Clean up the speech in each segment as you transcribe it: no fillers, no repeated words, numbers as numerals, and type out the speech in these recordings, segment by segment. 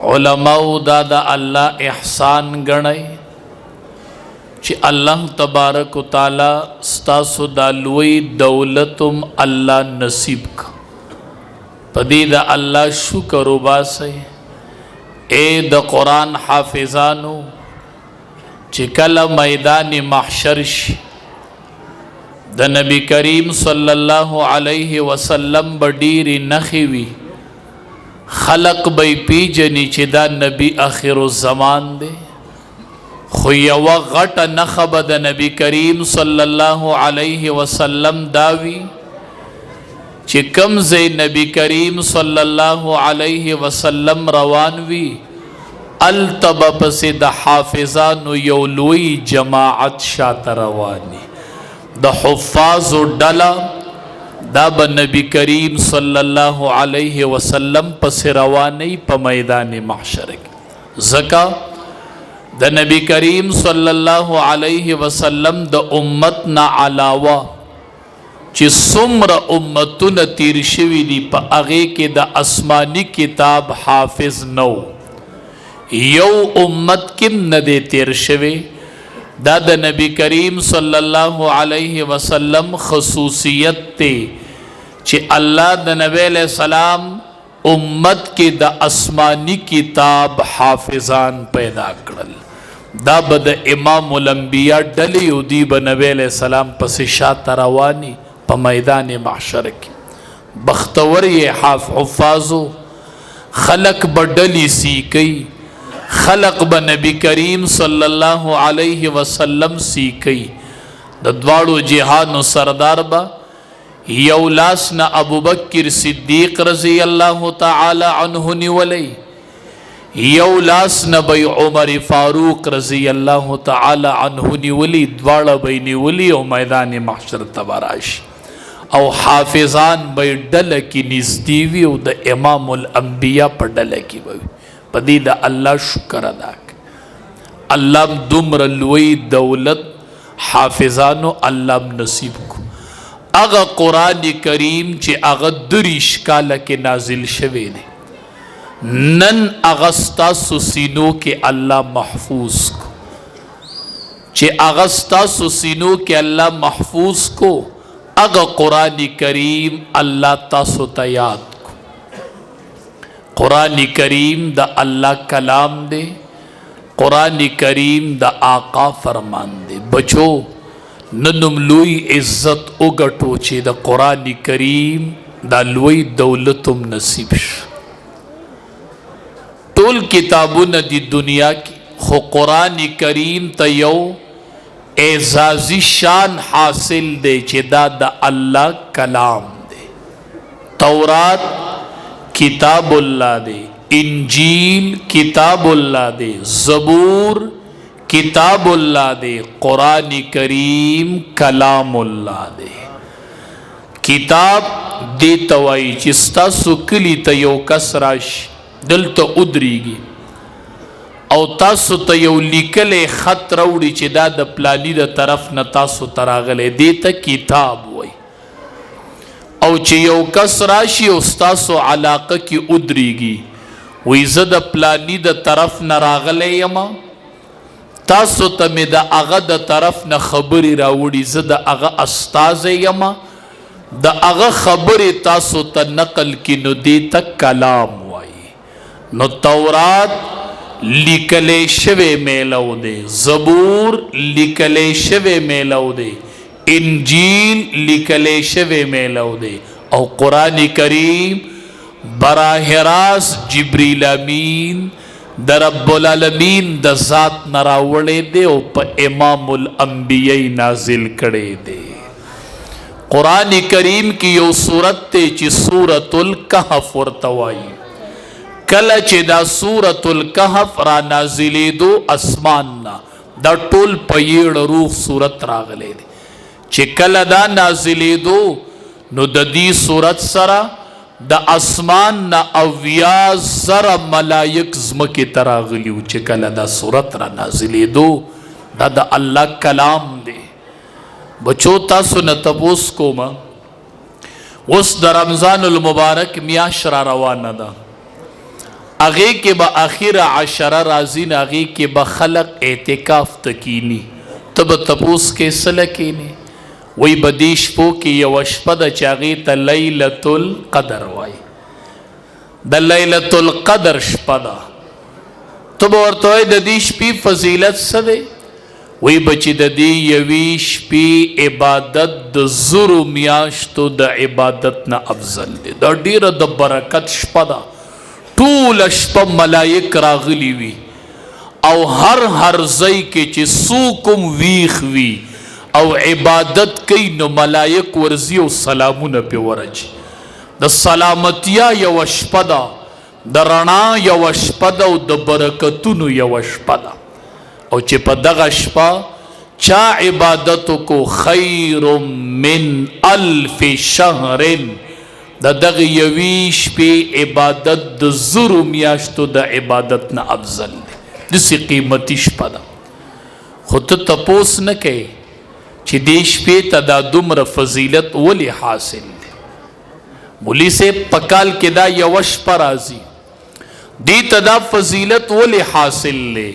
उलमाओ दादा अल्लाह एहसान गणाई कि अल्लाह तबारक व ताला स्तासु दालुई दौलतुम अल्लाह नसीब का पदीदा अल्लाह शुक्र बासे ए द कुरान हाफिजानो चिकल मैदान महशर द नबी करीम सल्लल्लाहु अलैहि वसल्लम बडीरी नखीवी खलक बई पीजनी चिदा नबी आखिरुज़्ज़मान दे खुयवा गट नखब द नबी करीम सल्लल्लाहु अलैहि वसल्लम दावी चिकम जे नबी करीम सल्लल्लाहु अलैहि वसल्लम रवानवी अल्तब पसे द हाफिजानु यौलुई जमाअत शात रवानी द हुफ़ाज़ डला दाब नबी करीम सल्लल्लाहु अलैहि वसल्लम पस रवानी प मैदान महशर ज़का द नबी करीम सल्लल्लाहु अलैहि वसल्लम द उम्मत ना अलावा ची सुम्र उम्मतुन तीरशवी दी प अगे के द आसमानी किताब हाफिज नौ यौ उम्मत किम न दे तीरशवे दाद नबी करीम सल्लल्लाहु अलैहि वसल्लम खसूसियत ते चे अल्लाह द नबी सलाम उम्मत के द आसमानी किताब हाफिजान पैदा करल दा बद इमामुल अंबिया डली उदी ब नबी सलाम पसिशा तरवानी प मैदान महशर की बख्तवर ये हुफ़ाज़ो खलक बडली सीकई खलक ब नबी करीम सल्लल्लाहु अलैहि वसल्लम सीकई द द्वाड़ो जिहानो सरदार बा यौलास न अबू बकर सिद्दीक रज़ी अल्लाह ताला अन्हु निवलई यौलास न बई उमर फारूक रज़ी अल्लाह ताला अन्हु निवली द्वाड़ा बई निवली और मैदान महशर तबाराश और हाफिजान बई डल की निस्तीवी द इमामुल अंबिया पर डल की बई पदीदा अल्लाह शुक्र अदा अल्लाह दुम्र लुई दौलत हाफिजानो अल्लाह नसीब को अगा कुरान करीम चे अगा दुरिश काल के नाजिल शवे ने नन अगस्ता सुसीनो के अल्लाह महफूज को चे अगस्ता सुसीनो के अल्लाह महफूज को अगा कुरान करीम अल्लाह तासुतयात कुरान करीम द अल्लाह कलाम दे कुरान करीम द आका फरमान दे बचो ननुम लुई इज्जत उगटो चे the Quran Karim the Louis दौलतुम नसीब टोल किताबों न दी दुनिया की खो कुरान करीम तयौ एजाजी शान हासिल दे चे द अल्लाह कलाम दे तौरात किताबुल्लाह दे इंजील किताबुल्लाह दे ज़बूर किताबुल्लाह दे कुरान करीम कलामुल्लाह दे किताब दे तवाई चिस्ता सुकली तयो कसराश दिल तो उदरीगी और तासु तयो लिकले खत रौड़ी चिदा द प्लानी द तरफ न तासु तरागले देता किताब वही और चियो कस राशि उस्तासो अलाक़ की उदरीगी वही ज़द प्लानी द तरफ न रागले यमा तासो तमे द अगा द तरफ न खबरी राउडी ज़द अगा अस्ताज़ यमा द अगा खबरी तासो त नकल की नुदी तक कलाम वाई नो तौरात लिकले शवे मेलौ दे ज़बूर लिकले शवे मेलौ दे इंजील लिकले शवे मेलौ दे और कुरान करीम बराह रास्त जिब्रील अमीन द रब्बुल आलमीन द ज़ात नरावड़े दे और प इमामुल अंबिया नाजिल करे दे कुरान करीम की यो सूरत ते ची सूरतुल कहफ वर्तवाई कल चिदा सूरतुल कहफ रा नाजिले दो अस्मान ना द टोल पयेड़ रूह सूरत रागले दे चिकल दा नाजिले दो नो ददी सूरत सरा द आसमान ना अव्या जरा मलायक ज़म की तरह गलियो चिकल दा सूरत रा नाजिले दो दा अल्लाह कलाम दे बचो तासु न तपोस को मा उस द रमज़ानुल मुबारक मियाशरा रवाना दा هغې کې به اخره عشره راځي نه هغې کې به خلق اعتکاف ته کیني ته به تپوس کې څه له کینې وایي به دې شپو کې یوه شپه ده چې هغې ته لیلة القدر وایي د لیلة القدر شپه ده ته به ورته وایې د دې شپې فضیلت څه دی وی بچی د دې یوې شپې عبادت د زرو میاشتو د عبادت نه افضل دی دا ډیره د برکت شپه ده ټوله شپه ملایک راغلی وي او هر ځای کې چې څوک هم ویښ وي او عبادت کوي نو ملایک ورځي او سلامونه پې ورچي د سلامتیا یوه شپه ده د رڼا یوه شپه ده او د برکتونو یوه شپه ده او چې په دغه شپه چا عبادت کو خیر من الف شهر د دغه یوې شپې عبادت د زرو میاشتو د عبادت نه افضل دی داسې قیمتي شپه ده خو ته تپوس نه کوې چې دې شپې ته دا دومره فضیلت ولې حاصل دی مولي صاحب په کال کې دا یوه شپه راځي دې ته دا فضیلت ولې حاصل دی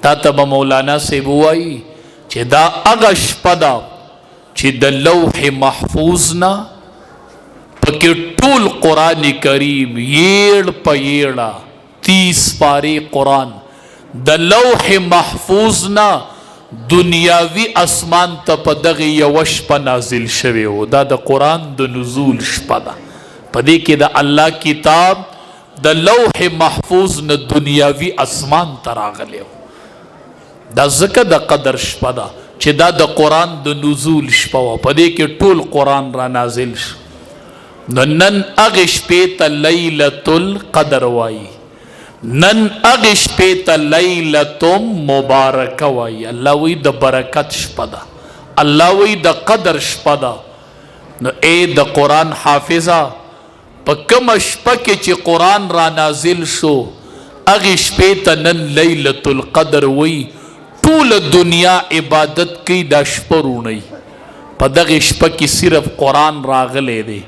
تا ته به مولانا صاحب ووایي چې دا هغه شپه ده چې د لوح محفوظ نه پکې ټول قرآن کریم یېړ په یېړه 30 پارې قرآن د لوح محفوظ نه دنیاوي اسمان ته په دغه یوه شپه نازل شوی و دا د قرآن د نزول شپه ده په دې کې د الله کتاب د لوح محفوظ نه دنیاوي اسمان ته راغلی و دا ځکه د قدر شپه ده چې دا د قرآن د نزول شپه وه په دې کې ټول قرآن را نازل شو نو نن هغې شپې ته لیلة القدر وایي نن هغې شپې ته لیلة مبارکه وایي الله وایي د برکت شپه ده الله وایي د قدر شپه ده نو ای د قرآن حافظه په کومه شپه کې چې قرآن را نازل شو هغې شپې ته نن لیلة القدر وایي ټول دنیا عبادت کوي دا شپه رونی په دغه شپه کې صرف قرآن راغلی دی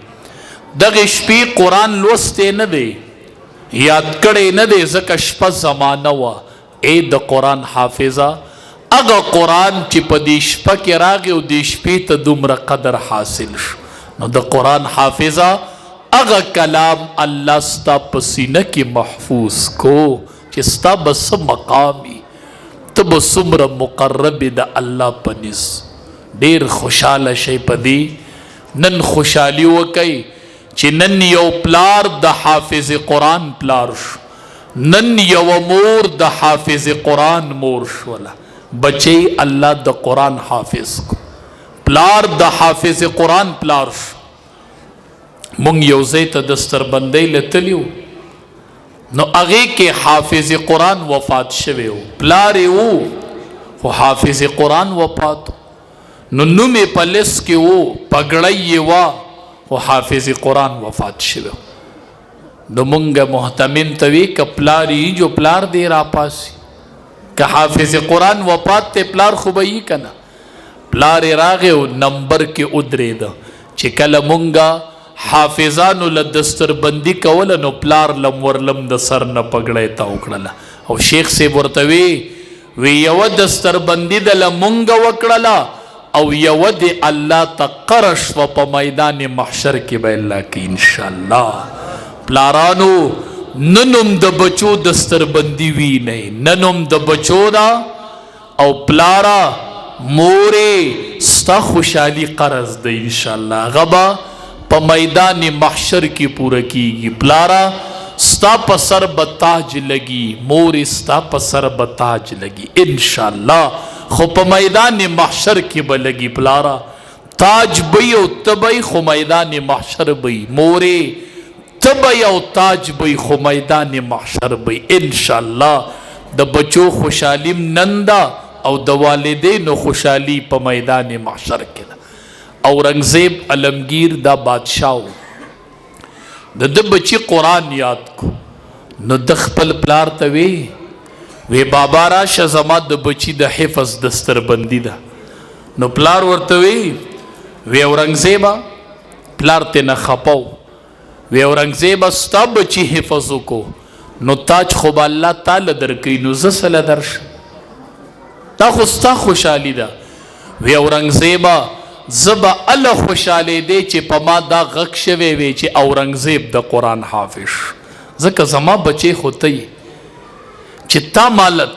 دغه شپې قرآن لوستی نه دی یاد کړی نه دی ځکه شپه زمانه وه ای د قرآن حافظه هغه قرآن چې په دې شپه کې راغی او دې شپې ته دومره قدر حاصل شو نو د قرآن حافظه هغه کلام الله ستا په سینه کې محفوظ کو چې ستا به څه مقامي ته به څومره مقرب د الله په نس ډېر خوشحاله شئ په دې نن خوشحالي وکئ چې نن یو پلار د حافظ قرآن پلار شو نن یو مور د حافظ قرآن مور شوله بچی الله د قرآن حافظ کو پلار د حافظ قرآن پلار شو مونږ یو ځای ته دستربندۍ له تلي وو نو هغې کې حافظ قرآن وفات شوی و پلار یې و خو حافظ قرآن وفات نو نوم یې په لس کې و پګړۍ یې وه خو حافظ قرآن وفات شوی نو مونږ محتمم ته وی که پلار یې جو پلار دی راپاسي که حافظ قرآن وفات ته پلار خو به یي که نه پلار یې راغی او نمبر کې ودرېده چې کله مونږه حافظانو له دستربندي کوله نو پلار لم ورلم د سر نه پګړۍ تاو کړله او شیخ صاحب ورته وی یوه دستربندي د له مونږه وکړله او یوه د الله ته قره شوه په میدان محشر کې به الله کوي انشاءالله پلارانو نن هم د بچو دستربندي وینئ نن هم د بچو ده او پلاره مورې ستا خوشحالي قرض ده انشاءالله هغه به په میدان محشر کې پوره کیږي پلارا ستا په سر به تاج لګي مورې ستا په سر به تاج لګي انشاءالله خو په میدان محشر کې به لګي پلارا تاج بی او تبی خو میدان محشر بی مورې تبی او تاج بی خو میدان محشر بی انشاءالله د بچو خوشحالیم نندا او د والدینو خوشحالی په میدان محشر کې ده اورنګزیب علمگیر دا بادشاہ د بچی قرآن یاد کو نو د خپل پلار ته وی بابا راشه زما د بچی د حفظ دستربندي ده نو پلار ورته وی اورنګزیبه پلار ته نه خپاو وی اورنګزیبه ستا بچی حفظ وکړو نو تاج خو به الله تعالی درکوي، نو زه سله درشم؟ دا خو ستا خوشحالي ده. وی اورنګزیبه زه به الله خوشحالېدی چې په ما دا غږ شوی وی چې اورنګزیب د قرآن حافظ. ځکه زما بچی خو ته یې چې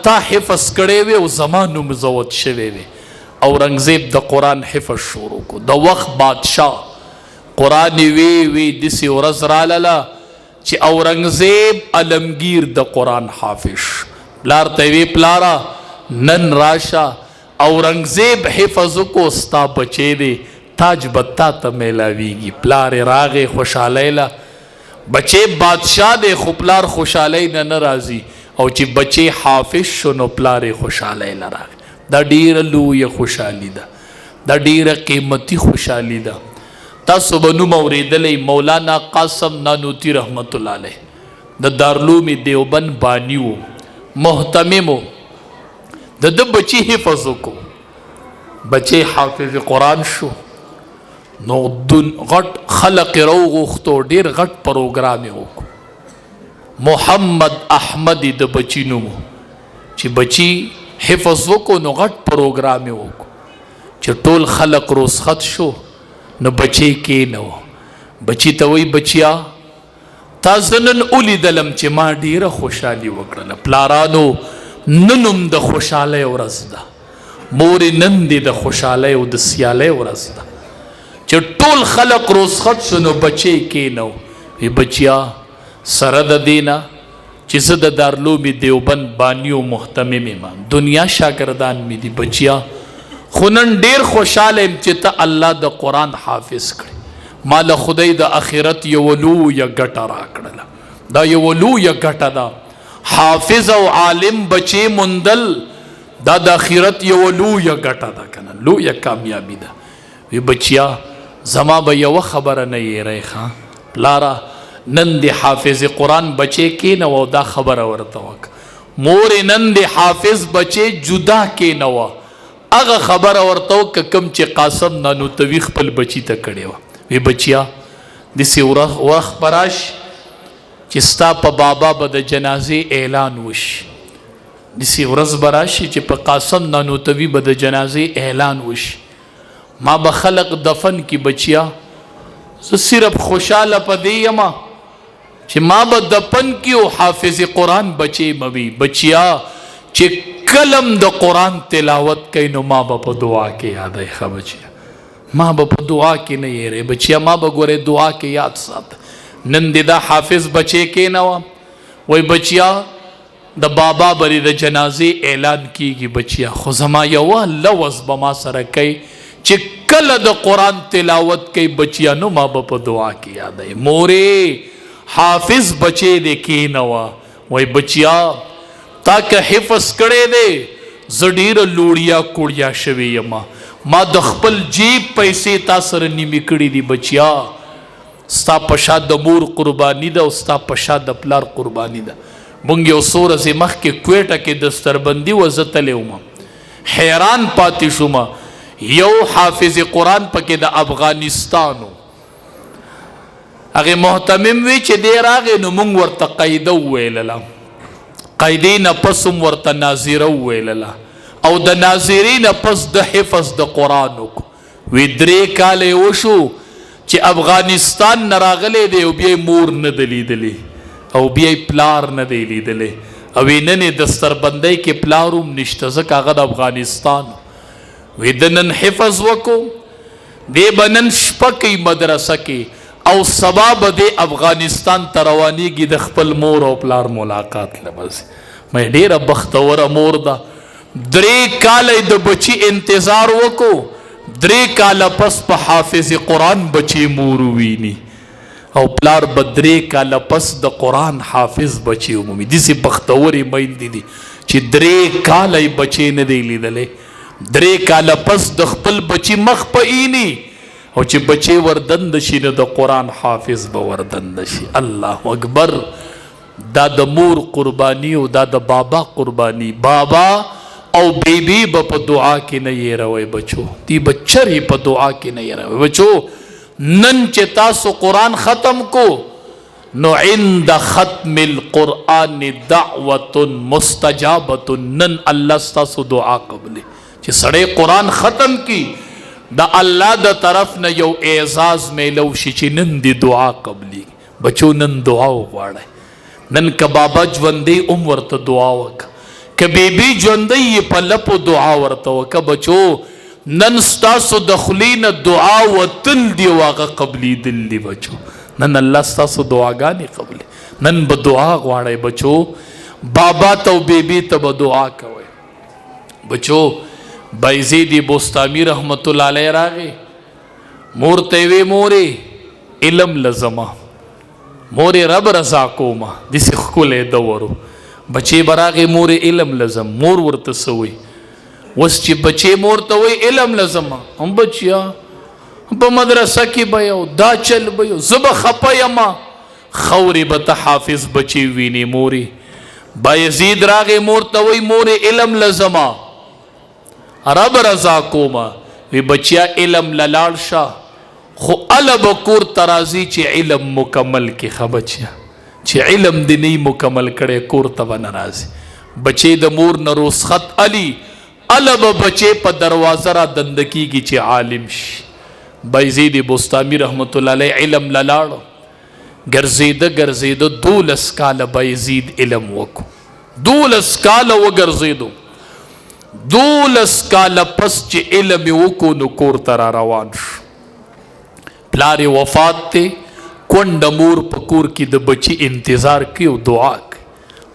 تا حفظ کړی وی او زما نوم زود شوی وی. اورنګزیب د قرآن حفظ شروع کو. د وخت بادشاه قرآن وی داسې ورځ رالاله چې اورنګزیب علمگیر د قرآن حافظ. پلار ته وی پلاره نن راشه اورنګزیب حفظ کو ستا بچی دی تاج بتا ته میلاویږي. پلار راغې خوشحالی له بچی بادشاه دی خو پلار خوشحالی نه راځي او چې بچی حافظ شو نو پلار خوشحالی له راغی. دا ډیره لویه خوشحالي ده، دا ډیره قیمتي خوشحالي ده. تاسو به نوم اورېدلی مولانا قاسم نانوتي رحمت الله علیه د دارالعلوم دیوبند بانی و، محتمم و. د ده بچی حفظ وکړو، بچی حافظ قرآن شو. نو غټ خلق راوغوښتو، ډېر غټ پروګرام یې وکړو. محمد احمد د بچی نوم چې بچی حفظ وکړو نو غټ پروګرام یې وکړو چې ټول خلق رخصت شو. نو بچی کېنو، بچی ته وایي بچیا تا زه نن ولیدلم چې ما ډېره خوشحالي وکړله. پلارانو نن هم د خوشحالۍ ورځ ده، مورې نن دې د خوشحالۍ او د سیالۍ ورځ ده چې ټول خلق رخصت شو. نو بچی کېنو، وی بچیا سره د دې نه چې زه د دارالعلوم دیوبند بانی او محتمم یم، دنیا شاګردان مې دي بچیا، خو نن ډېر خوشحاله یم چې ته الله د قرآن حافظ کړې. ما له خدای د آخرت یوه لویه ګټه راکړله. دا یوه لویه ګټه ده. حافظ او عالم بچی موندل دا د آخرت یوه لویه ګټه ده که نه، لویه کامیابي ده. وی بچیا زما به یوه خبره نه یېری ښه پلاره، نن د حافظ قرآن بچی کېنوه او دا خبره ورته وکړه. مورې نن د حافظ بچی جدا کېنوه، هغه خبره ورته وکړه کوم چې قاسم نانوتوي خپل بچي ته کړې وه. وی بچیا داسې وخت به راشي چې ستا په بابا به د جنازې اعلان وشي، داسې ورځ به راشي چې په قاسم نانوتوي به د جنازې اعلان وشي. ما به خلق دفن کی بچیا، زه صرف خوشحاله په دې یمه چې ما به دفن کی او حافظ قرآن بچی موي. بچیا چې کلم د قرآن تلاوت کوي نو ما به په دعا کې یادوي. ښه بچیا ما به په دعا کې نه یېری بچیا، ما به ګورې دعا کې یاد ساته. نن دې دا حافظ بچی کېنوه، وای بچیا د بابا بری د جنازې اعلان کیږي بچیا، خو زما یوه لوظ به ما سره کوي چې کله د قرآن تلاوت کوي بچیا نو ما به په دعا کې یادوي. مورې حافظ بچی دې کېنوه، وای بچیا تا که حفظ کړی دی زه ډېره لوړیا کوړیا شوې یمه، ما د خپل جیب پیسې تا سره نیمې کړي دي بچیا. ستا په شا د مور قرباني ده او ستا په شا د پلار قرباني ده. مونږ یو څو ورځې مخکې کویټه کې دستربندي وه، زه تلی وم، حیران پاتې شوم. یو حافظ قرآن پکې د افغانستان و، هغې محتمم وی چې دی راغې نو مونږ ورته قاعده وویلله، قاعدې نه پس هم ورته ناظره وویلله او د ناظرې نه پس د حفظ د قرآن وکړو. وی 3 کاله یې وشو چې افغانستان نه راغلی دی او بیا یې مور نه ده لیدلی او بیا یې پلار نه دی لیدلی او نن یې دستربندۍ کې پلار هم نشته ځکه هغه د افغانستان. وی د نن حفظ وکړو، دی به نن شپه کوي مدرسه کې او سبا به دی افغانستان ته روانېږي د خپل مور او پلار ملاقات لمسي. مې ډېره بختوره مور ده. 3 کاله د بچي انتظار وکړو، 3 کاله پس په حافظ قرآن بچی مور وویني او پلار به 3 کاله پس د قرآن حافظ بچی ومومي. داسې بختورې میندې دي چې 3 کاله یې بچی نه دی لیدلی، 3 کاله پس د خپل بچی مخ په اینی او چې بچی وردند شي نو د قرآن حافظ به وردند شي. الله اکبر. دا د مور قربانی او دا د بابا قربانی. بابا او بیبی به په دعا کې نه یېروئ بچو، دی بچرې په دعا کې نه یېروئ بچو. نن چې تاسو قرآن ختم کو نو عند ختم القرآن دعوت مستجابت. نن الله ستاسو دعا قبلی چې سړی قرآن ختم کی دا الله د طرف نه یو اعزاز میلو شي چې نن دی دعا قبلی. بچو نن دعا وغواړئ. نن که بابا ژوندی ورته دعا وکړه، که بیبي ژوندی په لپو دعا ورته وکړه. بچو نن ستاسو د خولې نه دعا وتل دی او هغه قبلیدل دی. بچو نن الله ستاسو دعاګانې قبلې. نن به دعا غواړئ بچو، بابا ته او بیبي ته به دعا کوئ. بچو بایزید بوستامی رحمت الله علیه راغی، مور ته وی مورې علم لزما، مورې رب رضا کوما. داسې ښکلی دورو بچې به راغې مورې علم لزم. مور ورته څه وی؟ اوس چې بچې مور ته وی علم لزما، هم بچیا په مدرسه کې به یو دا چل به یو زه به خفه یمه. خورې به ته حافظ بچې وینې مورې. بایزید راغې مور ته وی مورې علم لزما، رب رضا کوما. وی بچیا علم للاړ شه، خو اله به کور ته راځي چې علم مکمل کې. ښه بچیا چې علم دې نه مکمل کړی کور ته به نه راځي. بچې د مور نه رخصت علي، اله به بچې په دروازه را دنده کېږي چې عالم شي. بایزید بوستامی رحمت الله علیه علم للاړو، ګرځېده ګرځېده 12 کاله بایزید علم وکړو. 12 کاله وګرځېدو. 12 کاله پس چې علم یې وکړو نو کور ته را روان شو. پلار یې وفات دی، کونډه مور په کور کې د بچي انتظار کوي او دعا کوي.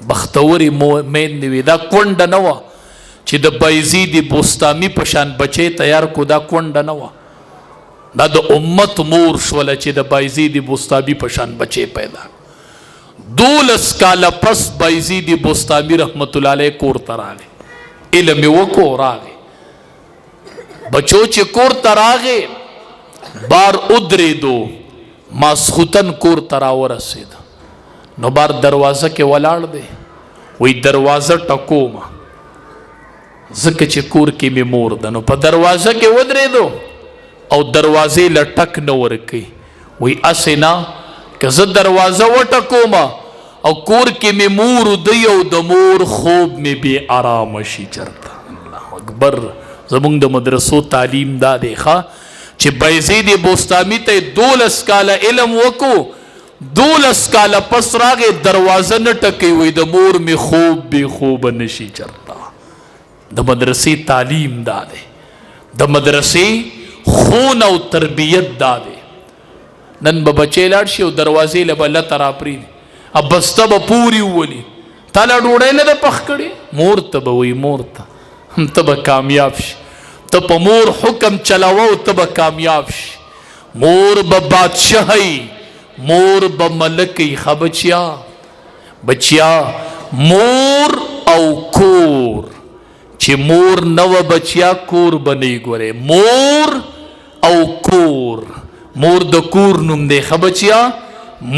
بختورې میندې وي، دا کونډه نه وه چې د بایزید بوستامی په شان بچی تیار کو. دا کونډه نه وه، دا د امت مور شوله چې د بایزید بوستامی په شان بچی پیدا. 12 کاله پس بایزید بوستامی رحمت الله علیه کور ته راغی، علم یې وکړو راغی. بچو چې کور ته راغی بار ودرېدو، ماسخوتن کور ته راورسېده. نو بار دروازه کې ولاړ دی، وی دروازه ټکومه ځکه چې کور کې مې مور ده. نو په دروازه کې ودرېدو او دروازې له ټک نه ورکوي. وی اسې نه، که زه دروازه وټکومه او کور کې مې مور دی او د مور خوب مې بې آرامه شي چرته. الله اکبر. زمونږ د مدرسو تعلیم دا دی ښه چې بایزید بوستامی ته 12 کاله علم وکړو، 12 کاله پس راغې دروازه نه ټکوي. وی د مور مې خوب بې خوبه نشي چرته. د مدرسې تعلیم دا دی، د مدرسې خون او تربیت دا دی. نن به بچی لاړ شي او دروازې له به لته راپرېږدي، اب بسته به پورې وولي. تا لا ډوډۍ نه ده پخ کړې؟ مور ته به وایي مور ته ته به کامیاب شي. ته په مور حکم چلاوه او ته به کامیاب شي. مور به بادشاهی، مور به ملکی. ښه بچیا بچیا مور او کور چې مور نه وه بچیا کور به نه ګورې. مور او کور، مور د کور نوم دی. ښه بچیا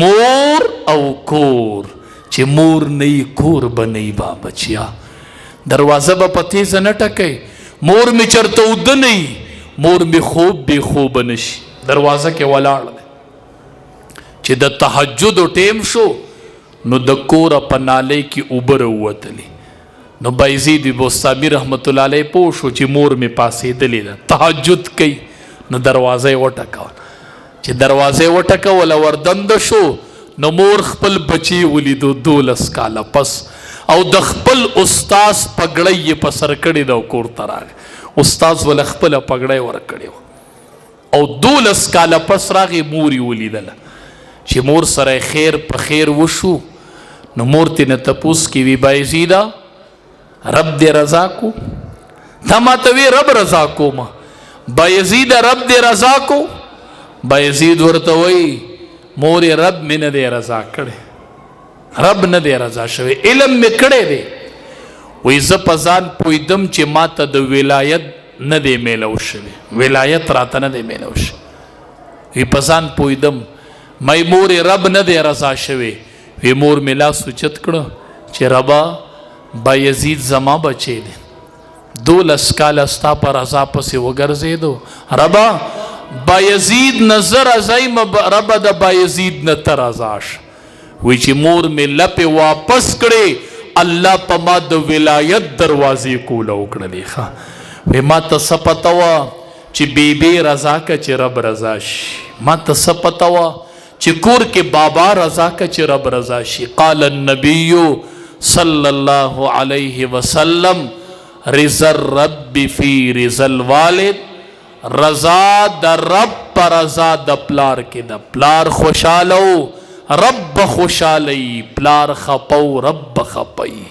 مور او کور چې مور نه یې کور به نه یې. با بچیا دروازه به په تیزه نه ټکئ. مور مې چرته اوده نه یي، مور مې خوب بې خوبه نه شي. دروازه کې ولاړ دی چې د تهجدو ټیم شو نو د کوره په نالۍ کې اوبه راووتلې. نو بایزید بوستامی رحمت الله علیه پوه شو چې مور مې پاسېدلې ده، تهجد کوي. نو دروازه یې وټکوله. چې دروازه یې وټکوله وردنده شو نو مور خپل بچی ولیدو 12 کاله پس او د خپل استاز پګړۍ یې په سر کړې ده او کور ته راغی. استاز ول خپله پګړۍ ورکړې وه او 12 کاله پس راغې مور یې ولیدله. چې مور سره خیر په خیر وشو نو مور ترې نه تپوس کې وی بایزیده رب دې رضا کو؟ تا ما ته وی رب رضا کومه. بایزیده رب دې رضا کو؟ بایزید ورته وی مور رب مې نه دی رضا کړی، رب نه دی رضا شوی، علم مې کړی دی. وی زه په ځان پوهېدم چې ما ته د ولایت نه دی میلو شوی، ولایت راته نه دی میلو شوی. وی په ځان پوهېدم مې مور رب نه دی رضا شوی. وی مور مې لاس اوچت کړه چې ربا بایزید زما بچی دی، 12 کاله ستا په رضا پسې وګرځېدو. ربا بایزید نظر ازایم ربا د بایزید نه ته رضا شه. وی چې مور مې لپې واپس کړې الله په ما د ولایت دروازې کوله وکړلې ښه وی ما ته څه پته وه چې بیبي رضا که چې رب رضا شي ما ته څه پته وه چې کور کې بابا رضا که چې رب رضا شي قال النبي صلی الله علیه وسلم رضا الرب فی رضا الوالد رضا د رب پر رضا د پلار کې د پلار خوشالو رب خوشالی پلار خپو رب خپي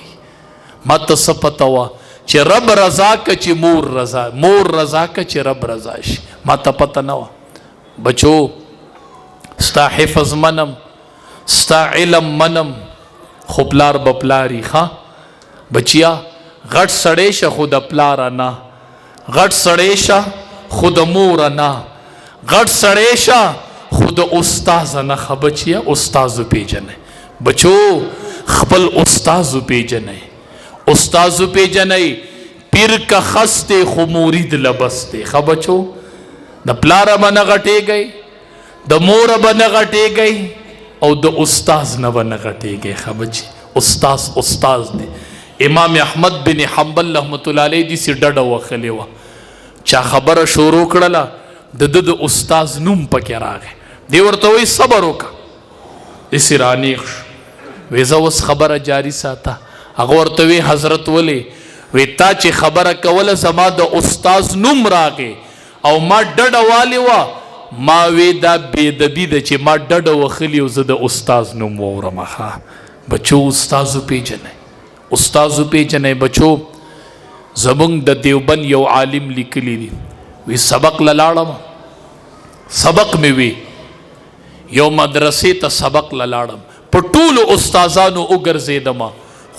ما ته څه پته وه چې رب رضا که چې مور رضا مور رضا که چې رب رضا شي ما ته پته نه وه بچو ستا حفظ منم ستا علم منم خو پلار به پلاري ښه بچیا غټ سړی شه خو د پلاره نه غټ سړی شه خو د موره نه غټ سړی شه خو د استاذ نه ښه بچیا استاذ وپېژنئ بچو خپل استاذ وپېژنئ استاذ وپېژنئ پیر که خس دی خو مرید لبس دی ښه بچو د پلاره به نه غټېږئ د موره به نه غټېږئ او د استاذ نه به نه غټېږئ ښه بچي استاذ استاذ دی امام احمد بن حنبل رحمت الله علیه داسې ډډه وهلې وه چا خبره شروع کړله د ده د استاذ نوم پکې راغی دی ورته وایي صبر وکړه داسې رانیغ شو وی زه اوس خبره جاري ساته هغه ورته وی حضرت ولې وی تا چې خبره کوله زما د استاذ نوم راغی او ما ډډه والې وه ما وی دا بېدبي ده چې ما ډډه وهلي او زه د استاذ نوم واورم ښه بچو استاذ وپېژنئ استاذ وپېژنئ بچو زمونږ د دیوبند یو عالم لیکلی دی وی سبق لاړم سبق مې وی یو مدرسې ته سبق لاړم په ټولو استادانو وګرځېدم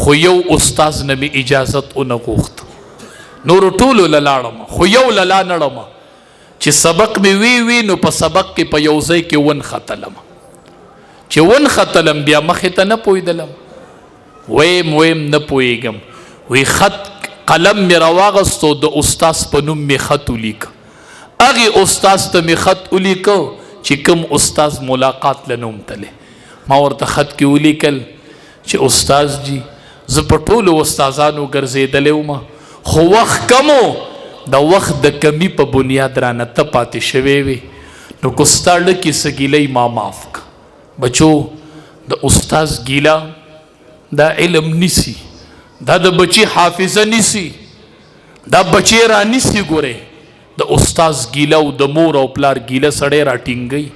خو یو استاذ نه مې اجازت ونه غوښت نورو ټولو لاړم خو یو لا نړم چې سبق مې وی نو په سبق کې په یو ځای کې ون ختلم چې ون ختلم بیا مخې ته نه پوهېدلم ویم نه پوهېږم وی خط قلم مې راواغستو د استاذ په نوم مې خط ولیکه هغې استاذ ته مې خط ولیکه چې کوم استاذ ملاقات له نوم تلی ما ورته خط کې ولیکل چې استاذ جی زه په ټولو استاذانو ګرځېدلی وم خو وخت کم د وخت د کمی په بنیاد رانه ته پاتې شوی وي نو که ستا ډکې څه ګیلۍ ما معاف که بچو د استاذ ګیله دا علم نیسی دا د بچی حافظه نیسی دا بچی را نیسی ګورئ د استاذ ګیله او د مور او پلار ګیله سړی را ټینګوي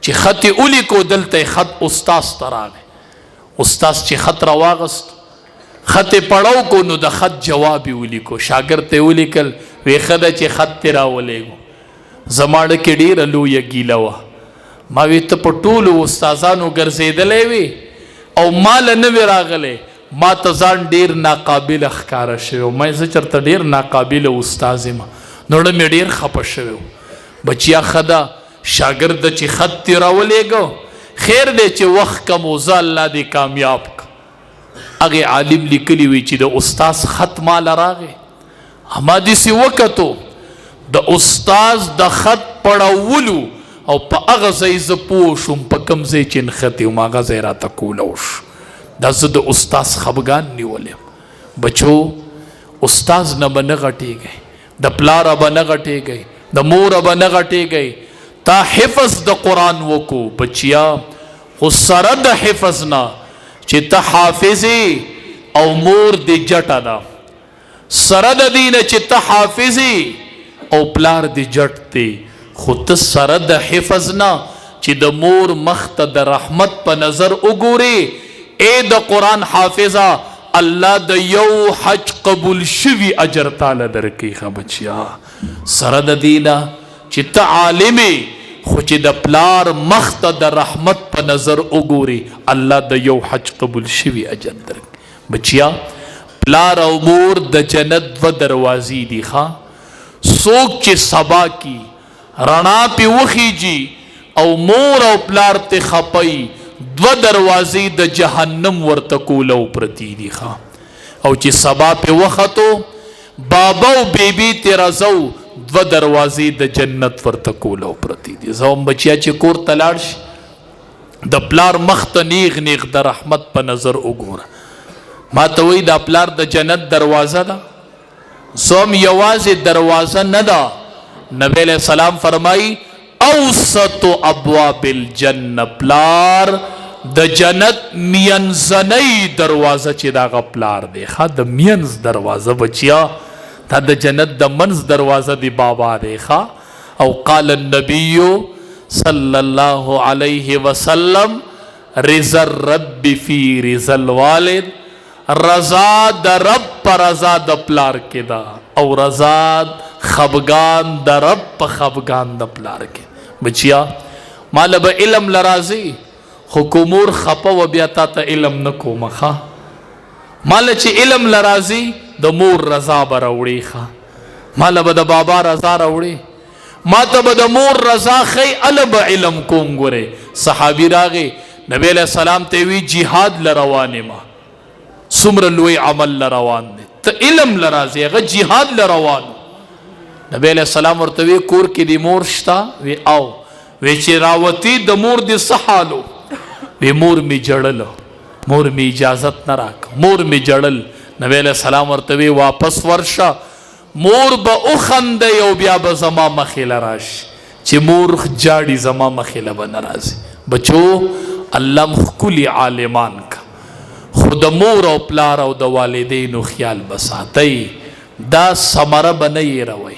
چې خط یې ولیکو دلته خط استاذ ته راغی استاذ چې خط راواغست خط یې پړاو کو نو د خط جواب یې ولیکو شاګرد ته یې ولیکل وی ښه ده چې خط دې راولېږو زما ډکې ډېره لویه ګیله وه ما وی ته په ټولو استاذانو ګرځېدلی وې او ماله نه وې راغلی ما ته ځان ډېر ناقابله ښکاره شوی ما زه چېرته ډېر ناقابله استاذ یم نو ړه مې ډېر خفه شوی بچیا ښه ده شاګرد چې خط دې راولېږه خیر دی چې وخت کم و زه الله دې کامیاب که هغې عالم لیکلی وي چې د استاذ خط ماله راغی ما داسې وکتو د استاذ د خط پړولو او په هغه ځای زه پوه شوم په کوم ځای چې نښتې وم هغه ځای راته کوله وشو دا زه د استاذ خفګان نیولیم بچو استاذ نه به نه غټېږئ د پلاره به نه غټېږئ د موره به نه غټېږئ تا حفظ د قرآن وکړو بچیا خو سره د حفظ نه چې ته حافظې او مور دې جټه ده سره د دې نه چې ته حافظې او پلار دې جټ دی خو ته سره د حفظ نه چې د مور مخ ته د رحمت په نظر وګورې اے د قرآن حافظه الله د یو حج قبول شوي اجر تعالی درکړي ښه بچیا سره د دې نه چې ته عالمې خو چې د پلار مخ ته د رحمت په نظر وګورې الله د یو حج قبول شوي اجر درکړي بچیا پلار او مور د جنت دوه دروازې دي ښه څوک چې سبا کی رڼا پې وخیږي او مور او پلار ته خپي دو دروازې د جهنم ورته کولو پرتی دي ښه او چې سبا پې وختو بابا او بیبي ته راځو دو دروازې د جنت ورته کولو پرتی دي زه هم بچیا چې کور ته لاړ شي د پلار مخ ته نیغ نیغ د رحمت په نظر وګوره. ما ته وایي دا پلار د جنت دروازه ده، زوم یوازې دروازه نه ده. نبی علیہ السلام فرمایي اوسط ابواب الجنه، پلار د جنت مینځنۍ دروازه چې دا پلار دی، ښه د مینځ دروازه بچیا، دا د جنت د منځ دروازه دی بابا دی ښه. او قال النبی صلی الله علیه وسلم رضا الرب فی رضا الوالد، رضا د رب پر رضا د پلار کې دا، او رضا خفګان د رب په خفګان د پلار کې. بچیا مال به علم لرازی خو کومور خپه و بیا تا ته علم نه کومه ښه. مال چې علم لرازی د مور رضا به راوړي ښه، مال به د بابا رضا راوړي، ما ته به د مور رضا خی ال به علم کوم. ګوره صحابي راغی نبی علیہ السلام ته وی جهاد لروان ما څومره لوی عمل لروان دی، ته علم لرازی هغه جهاد لروان. نبی علیہ السلام ورته وی کور کې دی مور شتا؟ وی او. وی چې راوتی د مور دی صحالو؟ وی مور می جړل، مور می اجازت نه راک، مور می جړل. نبی علیہ السلام ورته وی واپس ورشه، مور به اوخنده او بیا به زما مخې له راشي، چې مور جاړي زما مخې له به نه راځي. بچو الله ښکلي عالمان کا، خو د مور او پلار او د والدینو خیال به ساتئ. دا ثمره به نه هېروئ،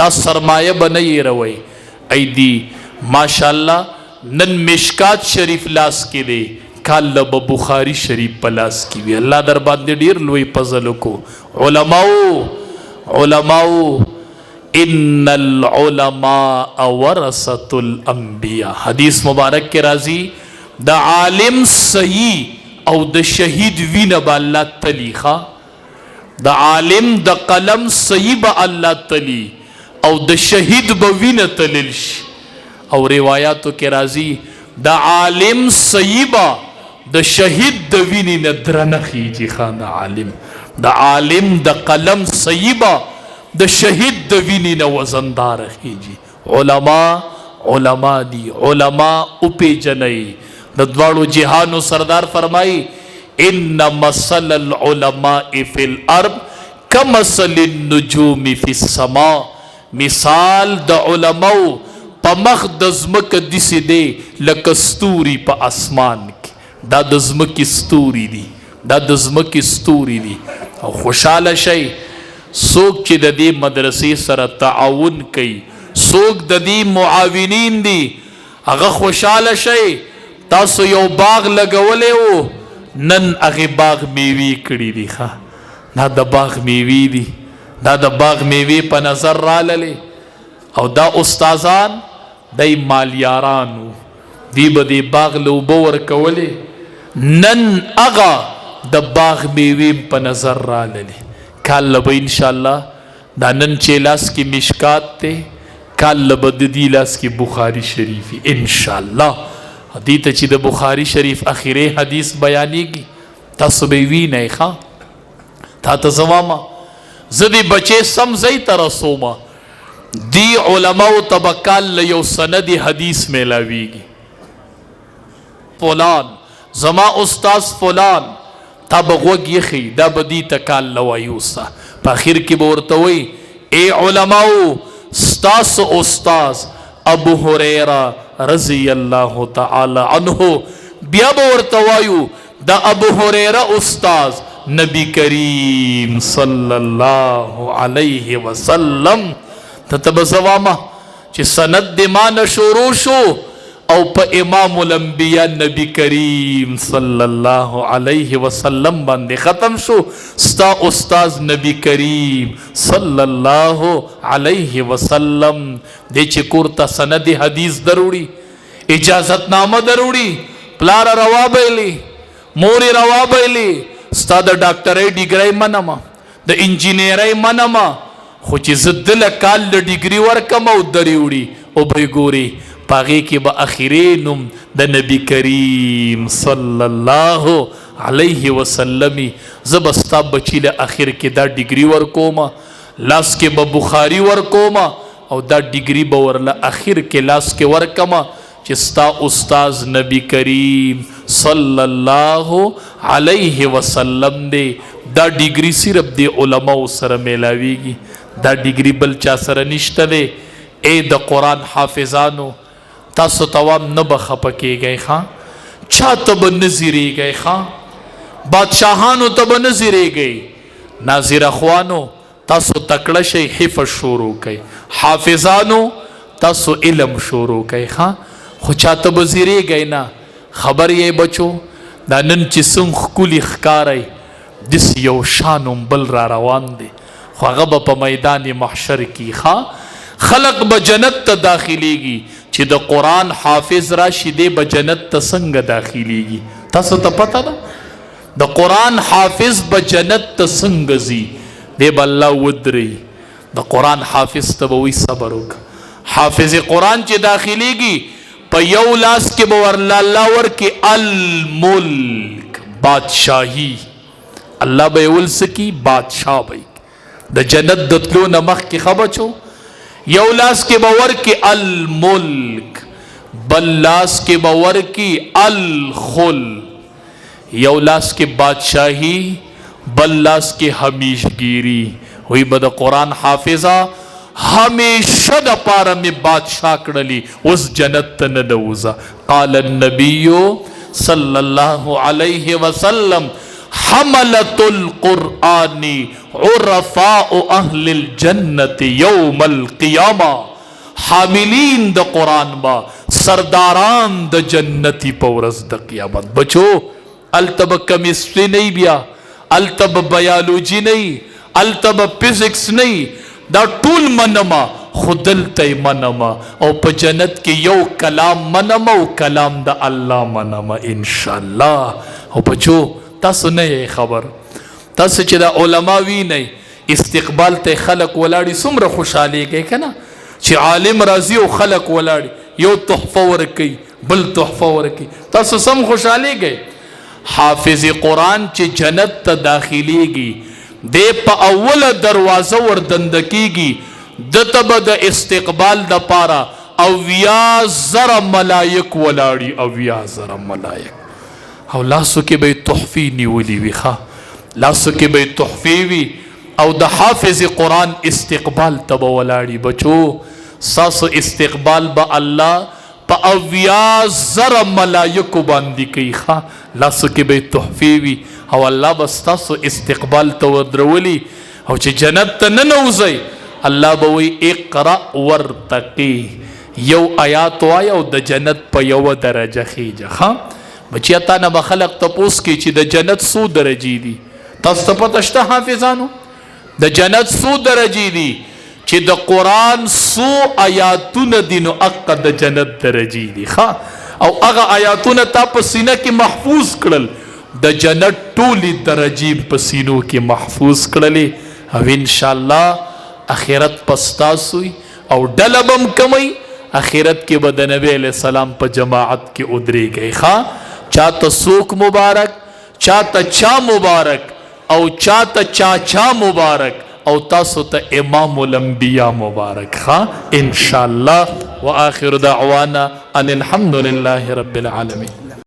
دا سرمایه به نه هېروئ. ایدي ماشاءالله نن مشکات شریف لاس کې دی، کاله به بخاري شریف په لاس کې وي. الله در باندې ډېر لوی فضل وکړو. علماء ان العلماء ورثة الانبیاء، حدیث مبارک کے راضی دا عالم صحیح او د شہید وین با اللہ تلی خوا، دا عالم دا قلم صحیح با اللہ تلی او د شہید با وین تللش. او روایاتو کے راضی دا عالم صحیح با د شہید دا وینی ندرنخی جی خان دا عالم، دا عالم دا قلم صحیبا دا شہید دا وینی نا وزندار خیجی. علماء دی، علماء اپی جنئی دا دوارو جہانو سردار فرمائی ان مثل العلماء فی الارض کمثل النجوم فی السماء، مثال دا علماء پا مخ دزمک دیسی دے لکستوری پا اسمان کی. دا دزمکی ستوری دی، دا دزمکی ستوری دی. او خوشحاله شي څوک چې د دې مدرسې سره تعاون کوي، څوک د دې معاونین دي، هغه خوشحاله شي. تاسو یو باغ لګولی و، نن هغې باغ میوې کړي دي ښه، دا د باغ میوې دي، دا د باغ میوې په نظر راللې. او دا استادان دی مالیارانو، دی به دې باغ له اوبه ورکولې، نن هغه د باغ میویم په نظر را للی. کال لبه انشاءاللہ دا نن چې لاس کی مشکات تے، کال لبه د دی لاس کی بخاری شریفی انشاءاللہ. دیتا چې د بخاری شریف اخیره حدیث بیانی کی تاسو به وینئ ښه. تا ته زواما زدی بچے سمزی ترسوما دی علماء طبقال لیو سند حدیث میلاویگی. فلان زما استاذ فلان تا بغوگ یخی دا بدی تکال لوایوسا. پا آخر کی بورتوئی اے علماء ستاس استاذ ابو حریرہ رضی اللہ تعالی عنہ، بیا بورتوائیو دا ابو حریرہ استاذ نبی کریم صلی اللہ علیہ وسلم. تتب زواما چی سند دی ما نشورو شو او پا امام الانبیاء نبی کریم صلی اللہ علیہ وسلم باندے ختم شو. ستا استاذ نبی کریم صلی اللہ علیہ وسلم دے چی کورتا سند حدیث دروڑی، اجازت نامہ دروڑی، پلارا روا بیلی، موری روا بیلی. ستا دا ڈاکٹر ڈگری منما، دا انجینیری منما، خوچی زدل کال دا ڈگری ورکم او دریوڑی او بھئی گوری پاگے کی با اخیرینم دا نبی کریم صلی اللہ علیہ وسلمی. زبستا بچی لے اخیر کی دا ڈگری ورکوما، لاس کے با بخاری ورکوما او دا ڈگری با ورلا اخیر کے لاس کے ورکما چې ستا استاز نبی کریم صلی الله علیه وسلم دی. دا ډیګری صرف د علماو سره میلاویږي، دا ډیګری بل چا سره نشته دی. اے د قرآن حافظانو تاسو توام نه به خفه کیږئ ښا، چا ته به نه زیریږئ ښا، بادشاهانو ته به نه زیریږئ. ناظر اخوانو تاسو تکړه شئ، حفظ شروع کئ. حافظانو تاسو علم شروع کئ ښا، خو چا ته به زیریږئ نه. خبر یې بچو دا نن چې څنګه ښکلي ښکارئ داسې یو شانم بل را روان دی، خو هغه به په میدان محشر کې ښا. خلق به جنت ته داخلیږي چې د قرآن حافظ راشي، دی به جنت ته څنګه داخلیږي؟ تاسو ته پته ده د قرآن حافظ به جنت ته څنګه ځي؟ دی به الله ودري، د قرآن حافظ ته به وایي صبر وکړه. حافظ قرآن چې داخلیږي په یو لاس کې به ورله الله ورکړي الملک، بادشاهي. الله به یې ولسکي بادشاه به د جنت د تلو نه مخکې ښه بچو. یو لاس کې به ورکړي الملک، بل لاس کې به ورکړي الخل. یو لاس کې بادشاهي، بل لاس کې همیشګيري. وی به د قرآن حافظه همیشه د پاره می بادشاه کړلی، اوس جنت ته نه دوزه. قال النبي صلی الله علیه وسلم حملة القرآن عرفاء اهل الجنة یوم القیامه. حاملین د قرآن با سرداران د جنتی په ورځ د قیامت. بچو التب کیمستری نه بیا، التب بیالوجی نه، التب فزکس نه، دا ټول منما خودلته منما. او په جنت کې یو کلام منما او کلام د الله منما ان شاء الله. او بچو تاسو نه خبر، تاسو چې د علما وینئ استقبال ته خلق ولاړی څومره خوشحالیږي کنه چې عالم راځي او خلق ولاړی، یو تحفه ورکي بل تحفه ورکي، تاسو سم خوشحالیږي. حافظ قرآن چې جنت ته داخليږي دی په اوله دروازه وردند کیږي، دته به د استقبال د پاره 90,000 ملائک ولاړی، 90,000 ملائک. او لاسو کې به تحفې نیولې وي ښا، لاسو کې به تحفې وي او د حافظ قرآن استقبال ته به ولاړی. بچو ساسو استقبال به الله په 90,000 ملائکو باندې کوي ښا، لاسو کې به تحفې وي او الله به ستاسو استقبال ته ودرولي. او چې جنت ته ننوځئ الله به وایي اقرأ ورتقي، یو آیات وایه او د جنت په یوه درجه خیجه ښا. بچیا تا نه به خلق تپوس کی چې د جنت څو درجې دي؟ تاسو ته پته شته حافظانو د جنت څو درجې دي؟ چې د قرآن څو آیاتونه دي نو اقا د جنت درجې دي ښا. او هغه آیاتونه تا په سینه کې محفوظ کړل، د جنت ټولې درجې په سینو کې محفوظ کړلې. او انشاءالله اخرت پستاسوي او ډله بم کمی، اخرت کې به د نبی علیہ السلام په جماعت کې ادریږئ ښا. چاته څوک مبارک، چاته چا مبارک، او چاته چا مبارک، او تاسو ته امام الانبیاء مبارک ښا ان شاء الله. واخر دعوانا ان الحمد لله رب العالمين.